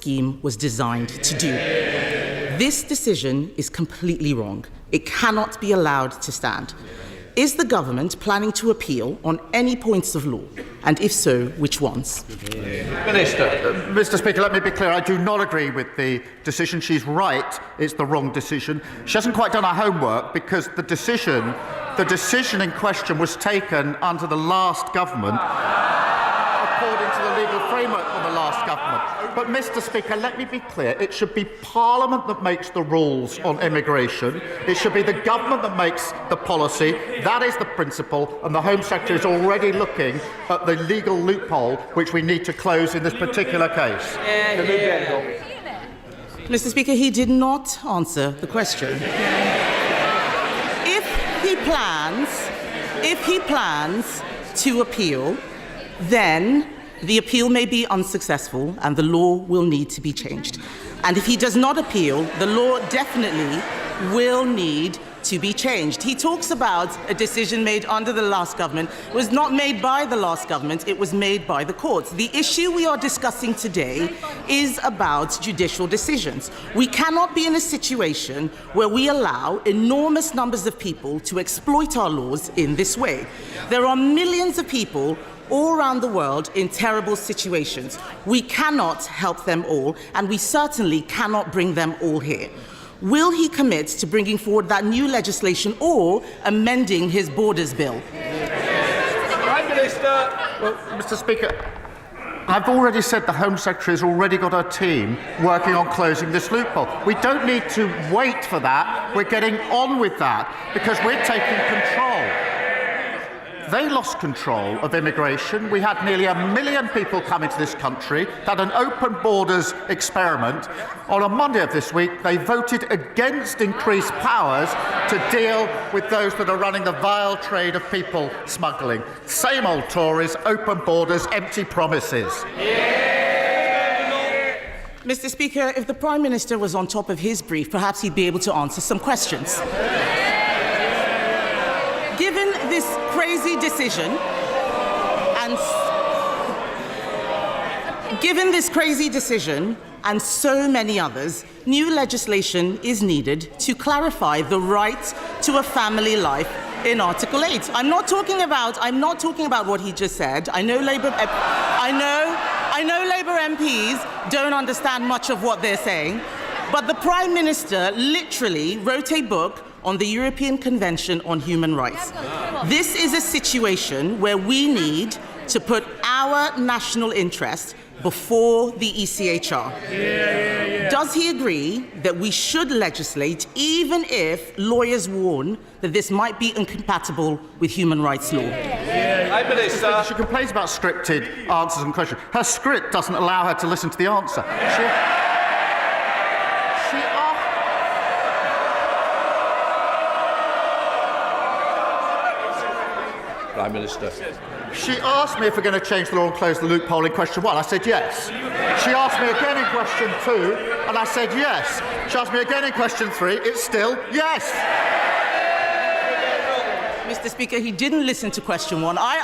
scheme was designed to do. This decision is completely wrong. It cannot be allowed to stand. Is the government planning to appeal on any points of law? And if so, which ones? Minister. Mr. Speaker, let me be clear. I do not agree with the decision. She's right. It's the wrong decision. She hasn't quite done her homework because the decision in question was taken under the last government according to the legal framework of the last government. But, Mr. Speaker, let me be clear. It should be Parliament that makes the rules on immigration. It should be the government that makes the policy. That is the principle, and the Home Secretary is already looking at the legal loophole which we need to close in this particular case. Mr. Speaker, he did not answer the question. If he plans to appeal, then the appeal may be unsuccessful and the law will need to be changed. And if he does not appeal, the law definitely will need to be changed. He talks about a decision made under the last government. It was not made by the last government, it was made by the courts. The issue we are discussing today is about judicial decisions. We cannot be in a situation where we allow enormous numbers of people to exploit our laws in this way. There are millions of people all around the world in terrible situations. We cannot help them all, and we certainly cannot bring them all here. Will he commit to bringing forward that new legislation or amending his borders bill? Prime Minister. Well, Mr. Speaker, I've already said the Home Secretary has already got her team working on closing this loophole. We don't need to wait for that. We're getting on with that because we're taking control. They lost control of immigration. We had nearly 1 million people come into this country, had an open borders experiment. On a Monday of this week, they voted against increased powers to deal with those that are running the vile trade of people smuggling. Same old Tories, open borders, empty promises. Mr. Speaker, if the Prime Minister was on top of his brief, perhaps he'd be able to answer some questions. Given this crazy decision and so many others, new legislation is needed to clarify the right to a family life in Article 8. I'm not talking about what he just said. I know Labour MPs don't understand much of what they're saying, but the Prime Minister literally wrote a book on the European Convention on Human Rights. This is a situation where we need to put our national interest before the ECHR. Does he agree that we should legislate even if lawyers warn that this might be incompatible with human rights law? She complains about scripted answers and questions. Her script doesn't allow her to listen to the answer. Prime Minister. She asked me if we're going to change the law and close the loophole in question 1. I said yes. She asked me again in question 2, and I said yes. She asked me again in question 3. It's still yes. Mr. Speaker, he didn't listen to question 1. I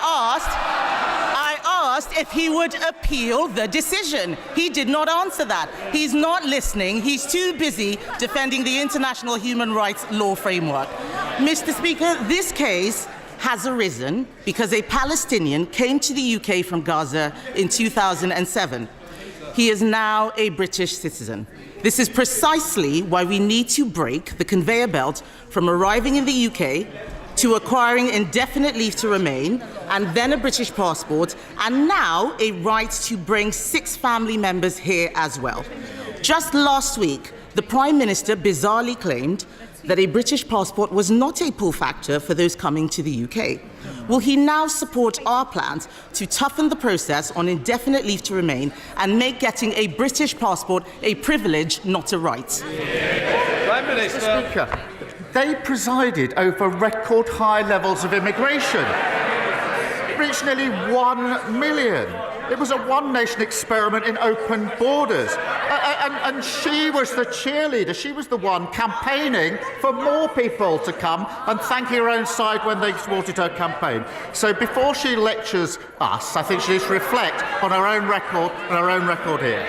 asked if he would appeal the decision. He did not answer that. He's not listening. He's too busy defending the international human rights law framework. Mr. Speaker, this case has arisen because a Palestinian came to the UK from Gaza in 2007. He is now a British citizen. This is precisely why we need to break the conveyor belt from arriving in the UK to acquiring indefinite leave to remain and then a British passport and now a right to bring 6 family members here as well. Just last week, the Prime Minister bizarrely claimed that a British passport was not a pull factor for those coming to the UK. Will he now support our plans to toughen the process on indefinite leave to remain and make getting a British passport a privilege, not a right? Prime Minister. Speaker, they presided over record high levels of immigration. Reached nearly 1 million. It was a one-nation experiment in open borders. And she was the cheerleader. She was the one campaigning for more people to come and thanking her own side when they supported her campaign. So before she lectures us, I think she needs to reflect on her own record and her own record here.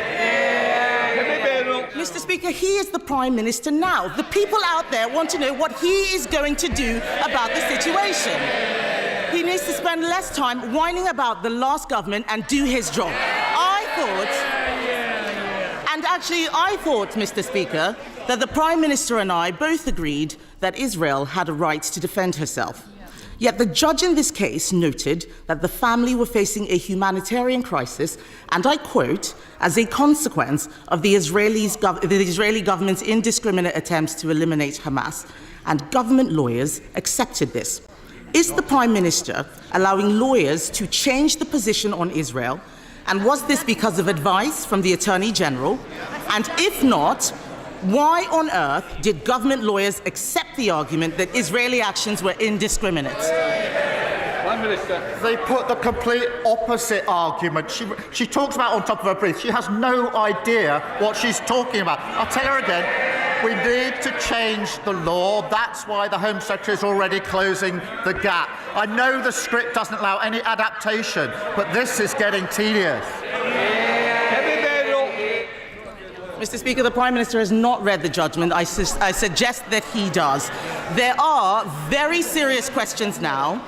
Mr. Speaker, he is the Prime Minister now. The people out there want to know what he is going to do about the situation. He needs to spend less time whining about the last government and do his job. I thought, Mr. Speaker, that the Prime Minister and I both agreed that Israel had a right to defend herself. Yet the judge in this case noted that the family were facing a humanitarian crisis, and I quote, as a consequence of the Israeli government's indiscriminate attempts to eliminate Hamas, and government lawyers accepted this. Is the Prime Minister allowing lawyers to change the position on Israel? And was this because of advice from the Attorney General? And if not, why on earth did government lawyers accept the argument that Israeli actions were indiscriminate? Prime Minister. They put the complete opposite argument. She talks about on top of her brief. She has no idea what she's talking about. I'll tell her again. We need to change the law. That's why the Home Secretary is already closing the gap. I know the script doesn't allow any adaptation, but this is getting tedious. Kemi Badenoch. Mr. Speaker, the Prime Minister has not read the judgment. I suggest that he does. There are very serious questions now.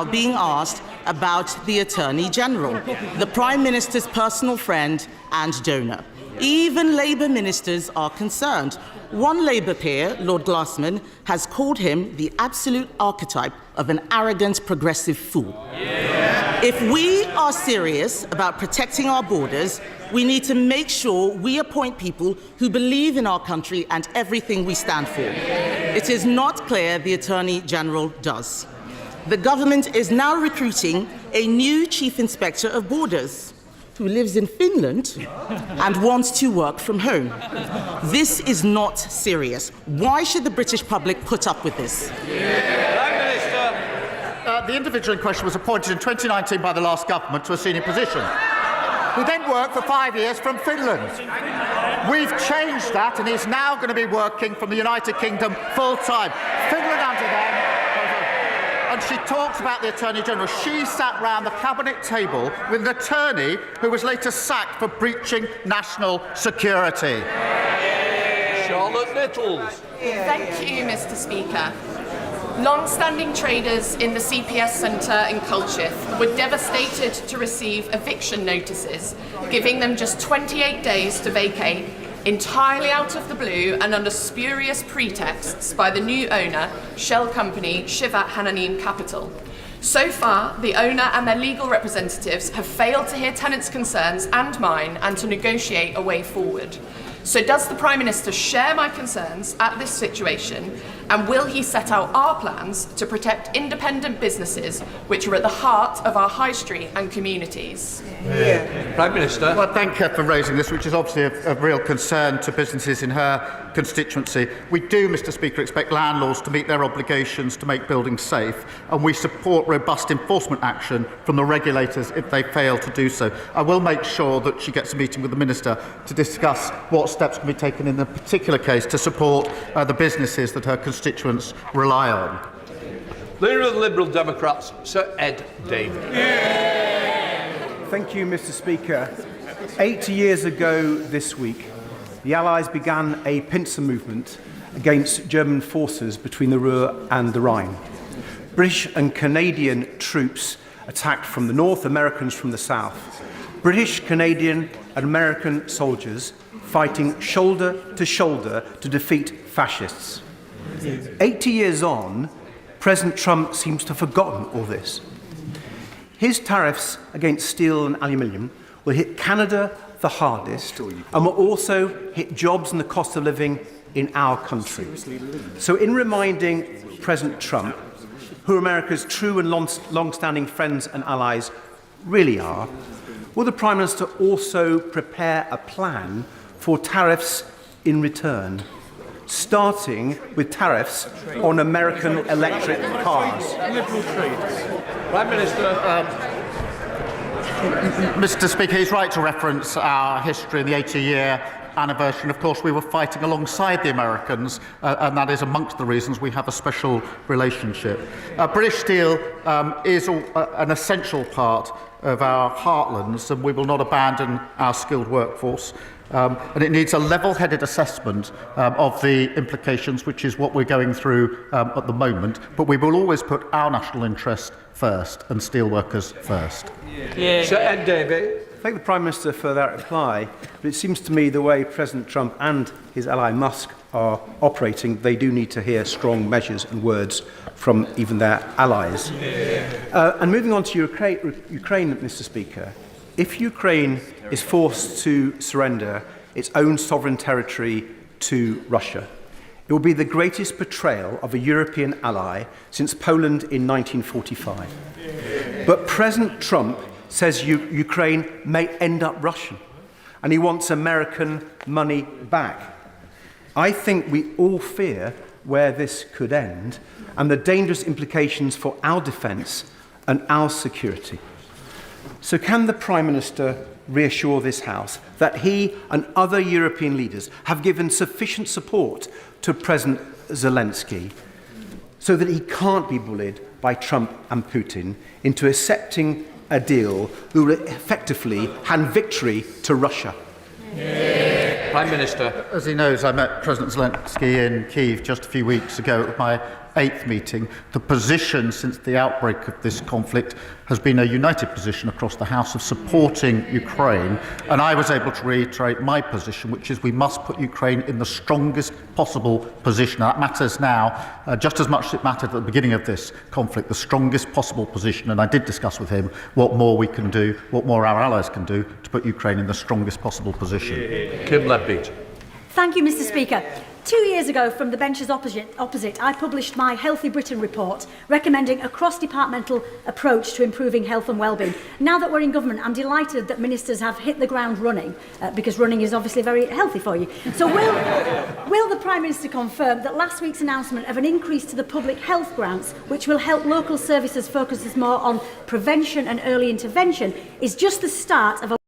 Being asked about the Attorney General, the Prime Minister's personal friend and donor. Even Labour ministers are concerned. One Labour peer, Lord Glassman, has called him the absolute archetype of an arrogant progressive fool. Yeah. If we are serious about protecting our borders, we need to make sure we appoint people who believe in our country and everything we stand for. It is not clear the Attorney General does. The government is now recruiting a new Chief Inspector of Borders who lives in Finland and wants to work from home. This is not serious. Why should the British public put up with this? Prime Minister. The individual in question was appointed in 2019 by the last government to a senior position. He then worked for 5 years from Finland. We've changed that, and he's now going to be working from the United Kingdom full-time. Finland under them. And she talks about the Attorney General. She sat round the cabinet table with an attorney who was later sacked for breaching national security. Charlotte Nettles. Thank you, Mr. Speaker. Long-standing traders in the CPS Centre in Colchester were devastated to receive eviction notices, giving them just 28 days to vacate, entirely out of the blue and under spurious pretexts by the new owner, shell company Shivat Hananim Capital. So far, the owner and their legal representatives have failed to hear tenants' concerns and mine and to negotiate a way forward. So does the Prime Minister share my concerns at this situation, and will he set out our plans to protect independent businesses which are at the heart of our high street and communities? Prime Minister. Well, thank her for raising this, which is obviously of real concern to businesses in her constituency. We do, Mr. Speaker, expect landlords to meet their obligations to make buildings safe, and we support robust enforcement action from the regulators if they fail to do so. I will make sure that she gets a meeting with the Minister to discuss what steps can be taken in the particular case to support the businesses that her constituents rely on. Leader of the Liberal Democrats, Sir Ed Davey. Thank you, Mr. Speaker. 80 years ago this week, the Allies began a pincer movement against German forces between the Ruhr and the Rhine. British and Canadian troops attacked from the north, Americans from the south. British, Canadian and American soldiers fighting shoulder to defeat fascists. 80 years on, President Trump seems to have forgotten all this. His tariffs against steel and aluminium will hit Canada the hardest and will also hit jobs and the cost of living in our country. So in reminding President Trump who America's true and long-standing friends and allies really are, will the Prime Minister also prepare a plan for tariffs in return, starting with tariffs on American electric cars? Prime Minister. Mr. Speaker, he's right to reference our history in the 80-year anniversary. And of course, we were fighting alongside the Americans, and that is amongst the reasons we have a special relationship. British Steel is an essential part of our heartlands, and we will not abandon our skilled workforce. And it needs a level-headed assessment of the implications, which is what we're going through at the moment. But we will always put our national interest first and steelworkers first. Yeah. Sir Ed Davey. Thank the Prime Minister for that reply, but it seems to me the way President Trump and his ally Musk are operating, they do need to hear strong measures and words from even their allies. And moving on to Ukraine, Mr. Speaker, if Ukraine is forced to surrender its own sovereign territory to Russia, it will be the greatest betrayal of a European ally since Poland in 1945. But President Trump says Ukraine may end up Russian, and he wants American money back. I think we all fear where this could end and the dangerous implications for our defence and our security. So can the Prime Minister reassure this House that he and other European leaders have given sufficient support to President Zelensky so that he can't be bullied by Trump and Putin into accepting a deal who will effectively hand victory to Russia? Prime Minister. As he knows, I met President Zelensky in Kyiv just a few weeks ago at my 8th meeting. The position since the outbreak of this conflict has been a united position across the House of supporting Ukraine, and I was able to reiterate my position, which is we must put Ukraine in the strongest possible position. That matters now just as much as it mattered at the beginning of this conflict, the strongest possible position, and I did discuss with him what more we can do, what more our allies can do to put Ukraine in the strongest possible position. Kim Ledbeat. Thank you, Mr. Speaker. 2 years ago, from the benches opposite, I published my Healthy Britain report, recommending a cross-departmental approach to improving health and wellbeing. Now that we're in government, I'm delighted that ministers have hit the ground running, because running is obviously very healthy for you. So will the Prime Minister confirm that last week's announcement of an increase to the public health grants, which will help local services focus more on prevention and early intervention, is just the start of a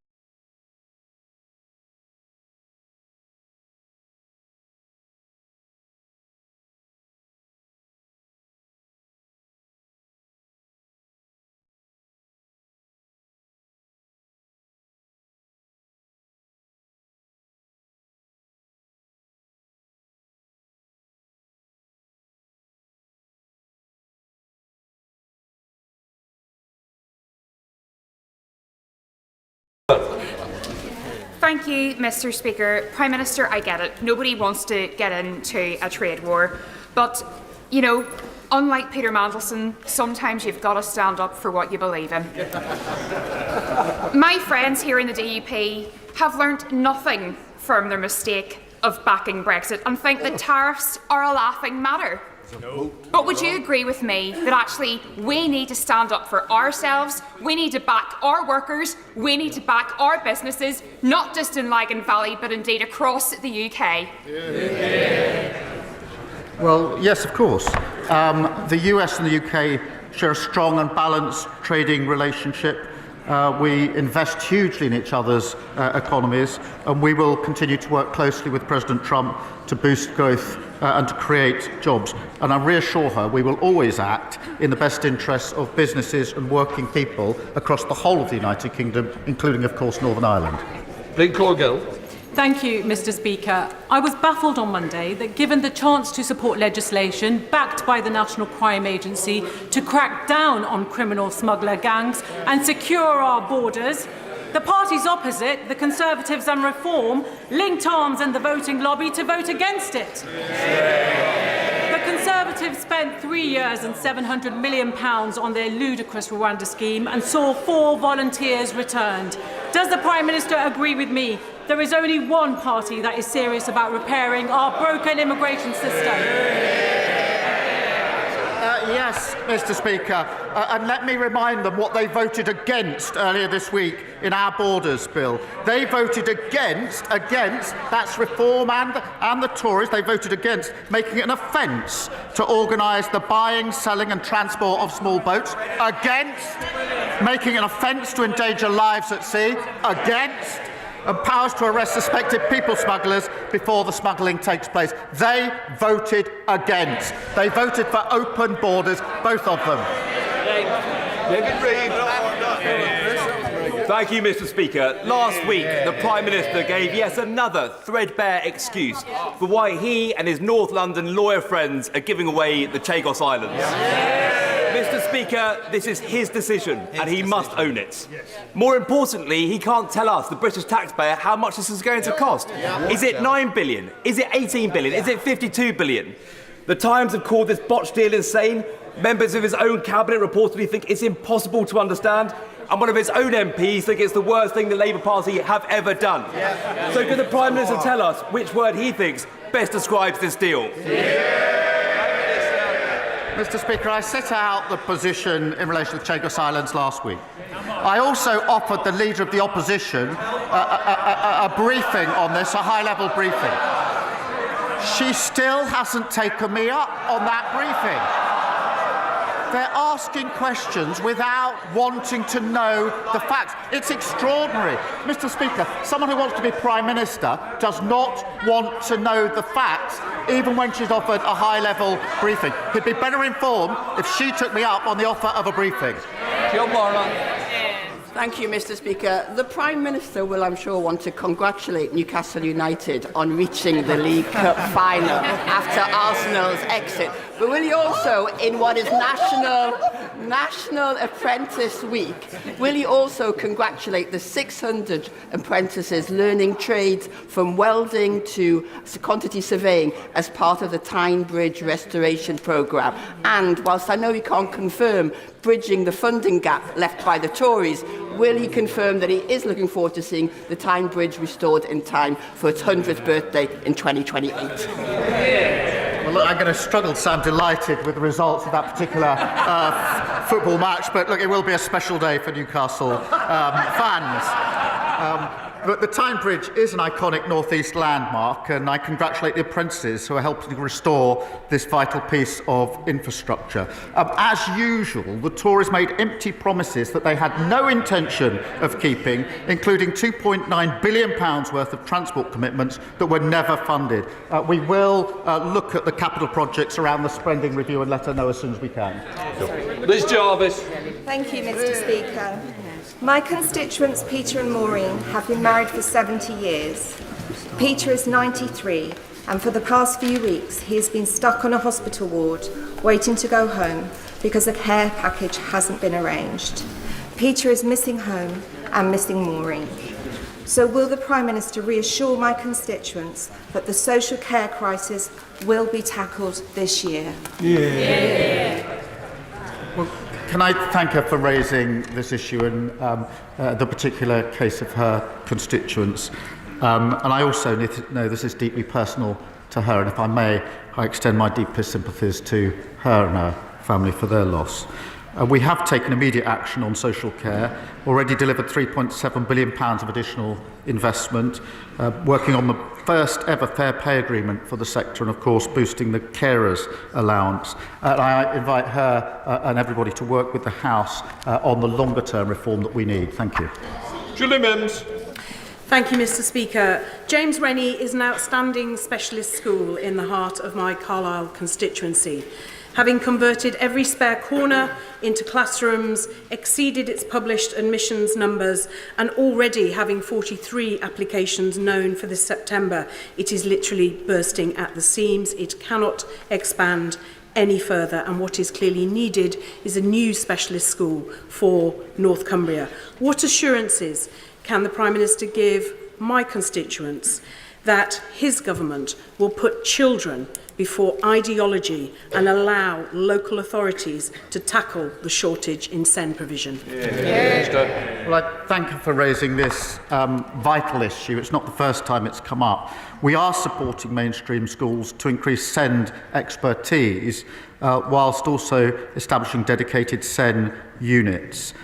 Thank you, Mr. Speaker. Prime Minister, I get it. Nobody wants to get into a trade war. But, you know, unlike Peter Mandelson, sometimes you've got to stand up for what you believe in. My friends here in the DUP have learnt nothing from their mistake of backing Brexit and think that tariffs are a laughing matter. No. But would you agree with me that actually we need to stand up for ourselves, we need to back our workers, we need to back our businesses, not just in Lagan Valley but indeed across the UK? Well, yes, of course. The US and the UK share a strong and balanced trading relationship. We invest hugely in each other's economies, and we will continue to work closely with President Trump to boost growth and to create jobs. And I reassure her we will always act in the best interests of businesses and working people across the whole of the United Kingdom, including, of course, Northern Ireland. Lynn Corgill. Thank you, Mr. Speaker. I was baffled on Monday that given the chance to support legislation backed by the National Crime Agency to crack down on criminal smuggler gangs and secure our borders, the parties opposite, the Conservatives and Reform, linked arms in the voting lobby to vote against it. The Conservatives spent 3 years and £700 million on their ludicrous Rwanda scheme and saw 4 volunteers returned. Does the Prime Minister agree with me? There is only one party that is serious about repairing our broken immigration system. Yes, Mr. Speaker, and let me remind them what they voted against earlier this week in our Borders Bill. They voted against, that's Reform and the Tories, they voted against making it an offence to organise the buying, selling and transport of small boats, against making it an offence to endanger lives at sea, against and powers to arrest suspected people smugglers before the smuggling takes place. They voted against. They voted for open borders, both of them. Thank you, Mr. Speaker. Last week, the Prime Minister gave yet another threadbare excuse for why he and his North London lawyer friends are giving away the Chagos Islands. Mr. Speaker, this is his decision, and he must own it. More importantly, he can't tell us, the British taxpayer, how much this is going to cost. Is it 9 billion? Is it 18 billion? Is it 52 billion? The Times have called this botched deal insane. Members of his own cabinet reportedly think it's impossible to understand. And one of his own MPs think it's the worst thing the Labour Party have ever done. So could the Prime Minister tell us which word he thinks best describes this deal? Mr. Speaker, I set out the position in relation to the Chagos Islands last week. I also offered the Leader of the Opposition a briefing on this, a high-level briefing. She still hasn't taken me up on that briefing. They're asking questions without wanting to know the facts. It's extraordinary. Mr. Speaker, someone who wants to be Prime Minister does not want to know the facts, even when she's offered a high-level briefing. He'd be better informed if she took me up on the offer of a briefing. Thank you, Mr. Speaker. The Prime Minister will, I'm sure, want to congratulate Newcastle United on reaching the League Cup final after Arsenal's exit. But will he also, in what is National Apprentice Week, will he also congratulate the 600 apprentices learning trades from welding to quantity surveying as part of the Tyne Bridge restoration programme? And whilst I know he can't confirm bridging the funding gap left by the Tories, will he confirm that he is looking forward to seeing the Tyne Bridge restored in time for its 100th birthday in 2028? Well, look, I'm going to struggle to sound delighted with the results of that particular football match, but look, it will be a special day for Newcastle fans. But the Tyne Bridge is an iconic North East landmark, and I congratulate the apprentices who are helping to restore this vital piece of infrastructure. As usual, the Tories made empty promises that they had no intention of keeping, including £2.9 billion worth of transport commitments that were never funded. We will look at the capital projects around the spending review and let her know as soon as we can. Liz Jarvis. Thank you, Mr. Speaker. My constituents, Peter and Maureen, have been married for 70 years. Peter is 93, and for the past few weeks he has been stuck on a hospital ward, waiting to go home because a care package hasn't been arranged. Peter is missing home and missing Maureen. So will the Prime Minister reassure my constituents that the social care crisis will be tackled this year? Well, can I thank her for raising this issue and the particular case of her constituents? And I also know this is deeply personal to her, and if I may, I extend my deepest sympathies to her and her family for their loss. We have taken immediate action on social care, already delivered £3.7 billion of additional investment, working on the first ever fair pay agreement for the sector, and of course boosting the carers allowance. I invite her and everybody to work with the House on the longer term reform that we need. Thank you. Julie Mims. Thank you, Mr. Speaker. James Rennie is an outstanding specialist school in the heart of my Carlisle constituency. Having converted every spare corner into classrooms, exceeded its published admissions numbers, and already having 43 applications known for this September, it is literally bursting at the seams. It cannot expand any further, and what is clearly needed is a new specialist school for North Cumbria. What assurances can the Prime Minister give my constituents that his government will put children before ideology and allow local authorities to tackle the shortage in SEND provision? Well, I thank you for raising this vital issue. It's not the first time it's come up. We are supporting mainstream schools to increase SEND expertise, whilst also establishing dedicated SEN units.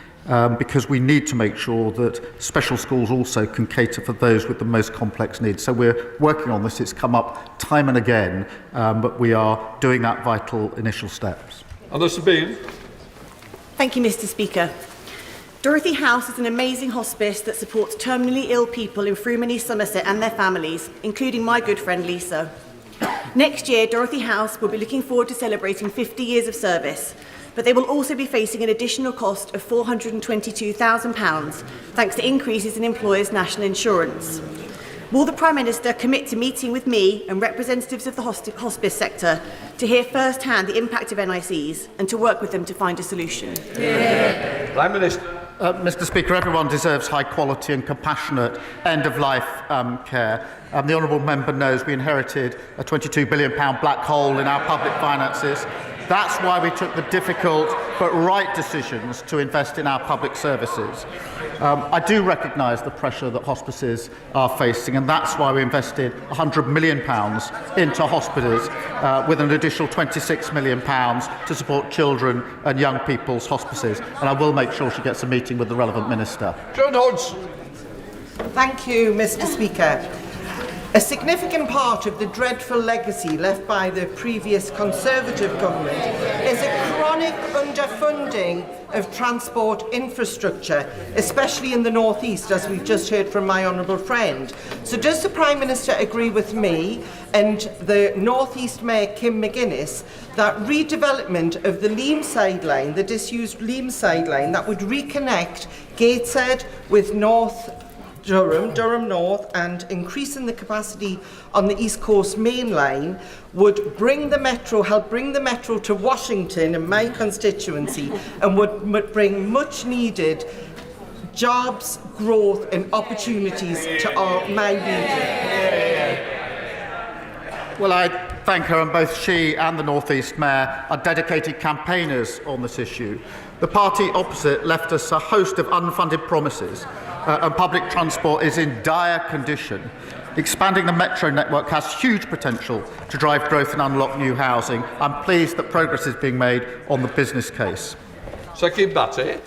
Because we need to make sure that special schools also can cater for those with the most complex needs. So we're working on this. It's come up time and again, but we are doing that vital initial steps. Anna Sabine. Thank you, Mr. Speaker. Dorothy House is an amazing hospice that supports terminally ill people in Frumen East Somerset and their families, including my good friend Lisa. Next year, Dorothy House will be looking forward to celebrating 50 years of service, but they will also be facing an additional cost of £422,000 thanks to increases in employers' national insurance. Will the Prime Minister commit to meeting with me and representatives of the hospice sector to hear firsthand the impact of NICs and to work with them to find a solution? Yeah. Prime Minister. Mr. Speaker, everyone deserves high quality and compassionate end-of-life care. The honourable member knows we inherited a £22 billion black hole in our public finances. That's why we took the difficult but right decisions to invest in our public services. I do recognise the pressure that hospices are facing, and that's why we invested £100 million into hospitals with an additional £26 million to support children and young people's hospices. And I will make sure she gets a meeting with the relevant minister. John Hodge. Thank you, Mr. Speaker. A significant part of the dreadful legacy left by the previous Conservative government is a chronic underfunding of transport infrastructure, especially in the North East, as we've just heard from my honourable friend. So does the Prime Minister agree with me and the North East Mayor Kim McGuinness that redevelopment of the Leam sideline, the disused Leam sideline, that would reconnect Gateshead with Durham North, and increasing the capacity on the East Coast Main Line would help bring the metro to Washington in my constituency, and would bring much needed jobs, growth and opportunities to my region? Well, I thank her, and both she and the North East Mayor are dedicated campaigners on this issue. The party opposite left us a host of unfunded promises, and public transport is in dire condition. Expanding the metro network has huge potential to drive growth and unlock new housing. I'm pleased that progress is being made on the business case. Sir Keir Starmer.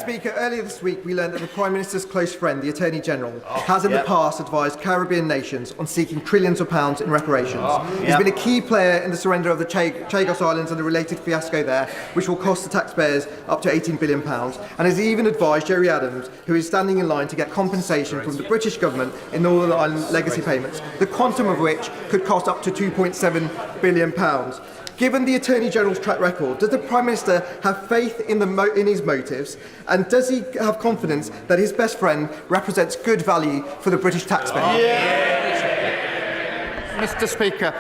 Speaker, earlier this week we learned that the Prime Minister's close friend, the Attorney General, has in the past advised Caribbean nations on seeking trillions of pounds in reparations. He's been a key player in the surrender of the Chagos Islands and the related fiasco there, which will cost the taxpayers up to £18 billion, and has even advised Jerry Adams, who is standing in line to get compensation from the British government in Northern Ireland legacy payments, the quantum of which could cost up to £2.7 billion. Given the Attorney General's track record, does the Prime Minister have faith in his motives, and does he have confidence that his best friend represents good value for the British taxpayer? Mr. Speaker,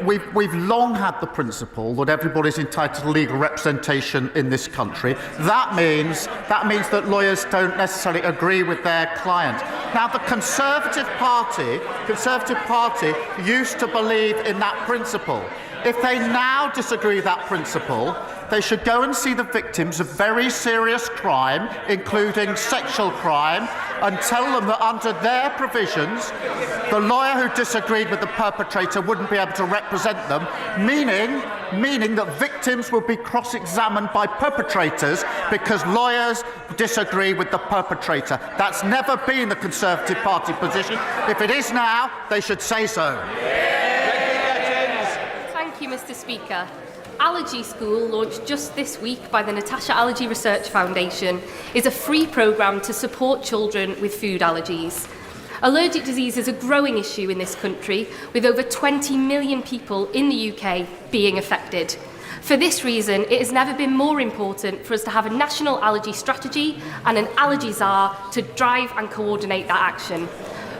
we've long had the principle that everybody's entitled to legal representation in this country. That means that lawyers don't necessarily agree with their client. Now, the Conservative Party used to believe in that principle. If they now disagree with that principle, they should go and see the victims of very serious crime, including sexual crime, and tell them that under their provisions, the lawyer who disagreed with the perpetrator wouldn't be able to represent them, meaning that victims will be cross-examined by perpetrators because lawyers disagree with the perpetrator. That's never been the Conservative Party position. If it is now, they should say so. Thank you, Mr. Speaker. Allergy School, launched just this week by the Natasha Allergy Research Foundation, is a free programme to support children with food allergies. Allergic disease is a growing issue in this country, with over 20 million people in the UK being affected. For this reason, it has never been more important for us to have a national allergy strategy and an allergy czar to drive and coordinate that action.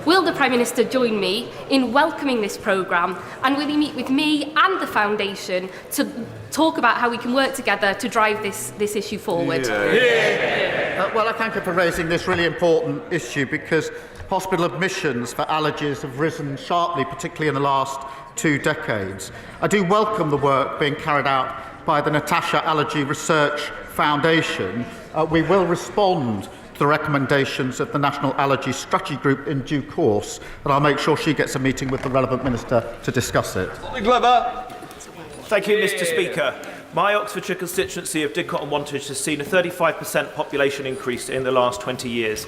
Will the Prime Minister join me in welcoming this programme, and will he meet with me and the Foundation to talk about how we can work together to drive this issue forward? Well, I thank her for raising this really important issue, because hospital admissions for allergies have risen sharply, particularly in the last 2 decades. I do welcome the work being carried out by the Natasha Allergy Research Foundation. We will respond to the recommendations of the National Allergy Strategy Group in due course, and I'll make sure she gets a meeting with the relevant minister to discuss it. Thank you, Mr. Speaker. My Oxfordshire constituency of Didcot and Wantage has seen a 35% population increase in the last 20 years.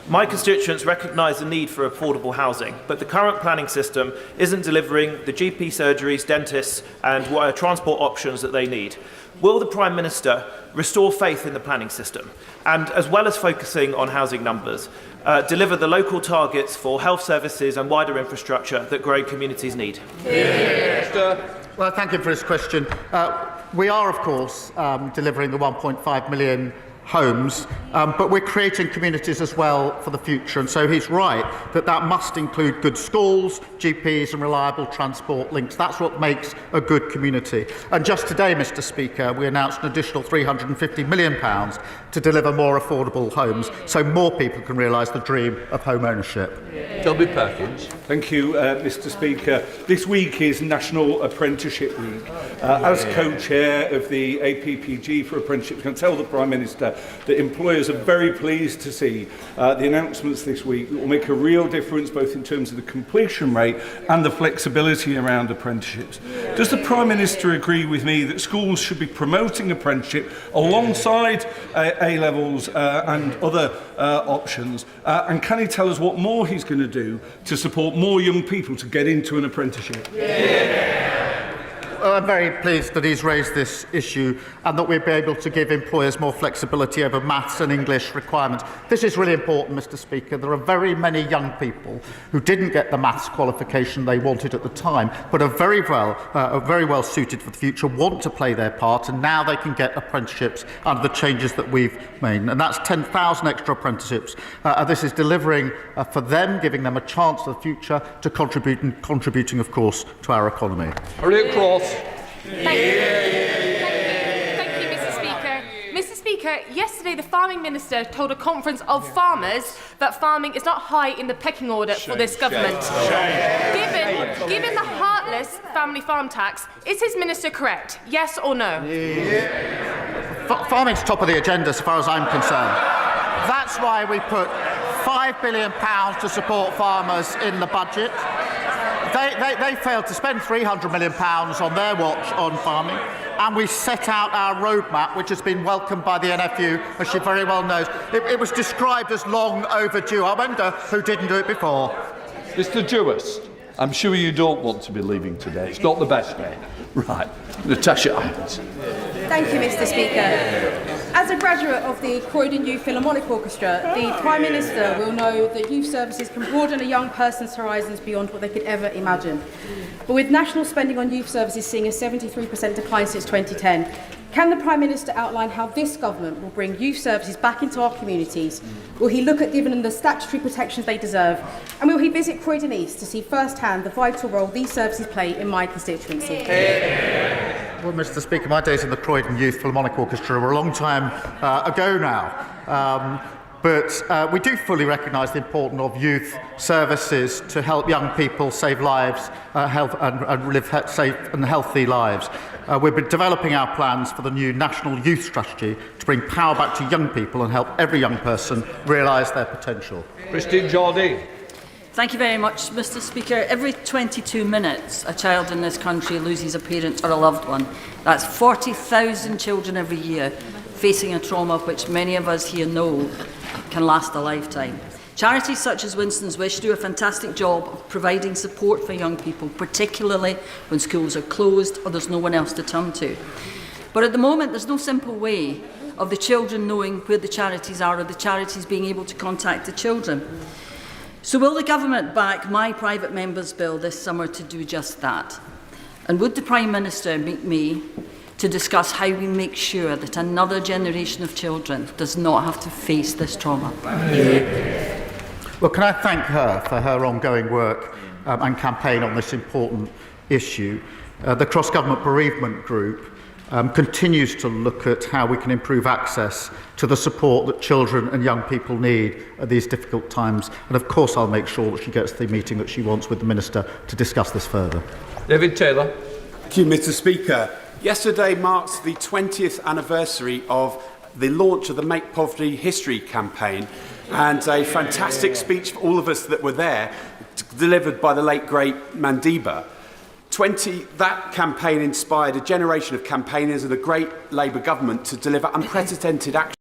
My constituents recognise the need for affordable housing, but the current planning system isn't delivering the GP surgeries, dentists and transport options that they need. Will the Prime Minister restore faith in the planning system and, as well as focusing on housing numbers, deliver the local targets for health services and wider infrastructure that growing communities need? Well, thank you for this question. We are, of course, delivering the 1.5 million homes, but we're creating communities as well for the future. And so he's right that that must include good schools, GPs and reliable transport links. That's what makes a good community. And just today, Mr. Speaker, we announced an additional £350 million to deliver more affordable homes so more people can realise the dream of home ownership. Toby Perkins. Thank you, Mr. Speaker. This week is National Apprenticeship Week. As co-chair of the APPG for Apprenticeships, I can tell the Prime Minister that employers are very pleased to see the announcements this week that will make a real difference both in terms of the completion rate and the flexibility around apprenticeships. Does the Prime Minister agree with me that schools should be promoting apprenticeship alongside A-levels and other options? And can he tell us what more he's going to do to support more young people to get into an apprenticeship? I'm very pleased that he's raised this issue and that we'll be able to give employers more flexibility over maths and English requirements. This is really important, Mr. Speaker. There are very many young people who didn't get the maths qualification they wanted at the time, but are very well suited for the future, want to play their part, and now they can get apprenticeships under the changes that we've made. And that's 10,000 extra apprenticeships. This is delivering for them, giving them a chance for the future to contributing, of course, to our economy. Thank you, Mr. Speaker. Mr. Speaker, yesterday the Farming Minister told a conference of farmers that farming is not high in the pecking order for this government. Given the heartless family farm tax, is his minister correct? Yes or no? Farming's top of the agenda as far as I'm concerned. That's why we put £5 billion to support farmers in the budget. They failed to spend £300 million on their watch on farming, and we set out our roadmap, which has been welcomed by the NFU, as she very well knows. It was described as long overdue. I wonder who didn't do it before. Mr. Jewess, I'm sure you don't want to be leaving today. It's not the best day. Right. Natasha Irons. Thank you, Mr. Speaker. As a graduate of the Croydon Youth Philharmonic Orchestra, the Prime Minister will know that youth services can broaden a young person's horizons beyond what they could ever imagine. But with national spending on youth services seeing a 73% decline since 2010, can the Prime Minister outline how this government will bring youth services back into our communities? Will he look at giving them the statutory protections they deserve? And will he visit Croydon East to see firsthand the vital role these services play in my constituency? Well, Mr. Speaker, my days in the Croydon Youth Philharmonic Orchestra were a long time ago now. But we do fully recognise the importance of youth services to help young people save lives and live safe and healthy lives. We've been developing our plans for the new National Youth Strategy to bring power back to young people and help every young person realise their potential. Christine Jardine. Thank you very much, Mr. Speaker. Every 22 minutes, a child in this country loses a parent or a loved one. That's 40,000 children every year facing a trauma which many of us here know can last a lifetime. Charities such as Winston's Wish do a fantastic job of providing support for young people, particularly when schools are closed or there's no one else to turn to. But at the moment, there's no simple way of the children knowing where the charities are or the charities being able to contact the children. So will the government back my private member's bill this summer to do just that? And would the Prime Minister meet me to discuss how we make sure that another generation of children does not have to face this trauma? Well, can I thank her for her ongoing work and campaign on this important issue. The Cross-Government Bereavement Group continues to look at how we can improve access to the support that children and young people need at these difficult times. And of course, I'll make sure that she gets the meeting that she wants with the Minister to discuss this further. David Taylor. Thank you, Mr. Speaker. Yesterday marks the 20th anniversary of the launch of the Make Poverty History campaign, and a fantastic speech for all of us that were there, delivered by the late, great Mandiba. That campaign inspired a generation of campaigners and a great Labour government to deliver unprecedented action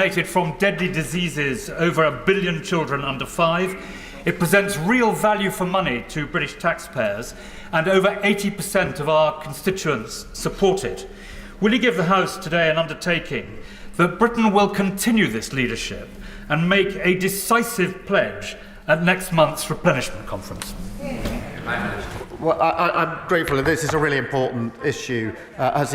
vaccinated from deadly diseases over 1 billion children under 5. It presents real value for money to British taxpayers, and over 80% of our constituents support it. Will you give the House today an undertaking that Britain will continue this leadership and make a decisive pledge at next month's replenishment conference? Well, I'm grateful that this is a really important issue. As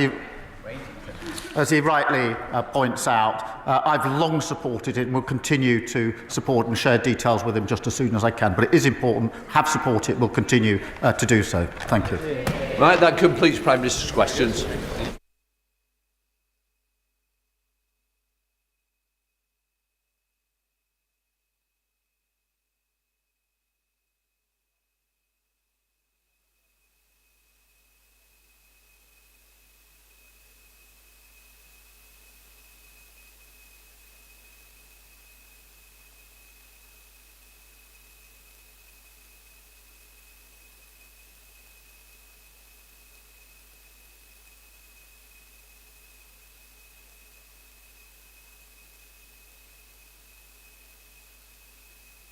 he rightly points out, I've long supported it and will continue to support and share details with him just as soon as I can. But it is important, have supported it, will continue to do so. Thank you. Right, that completes Prime Minister's questions.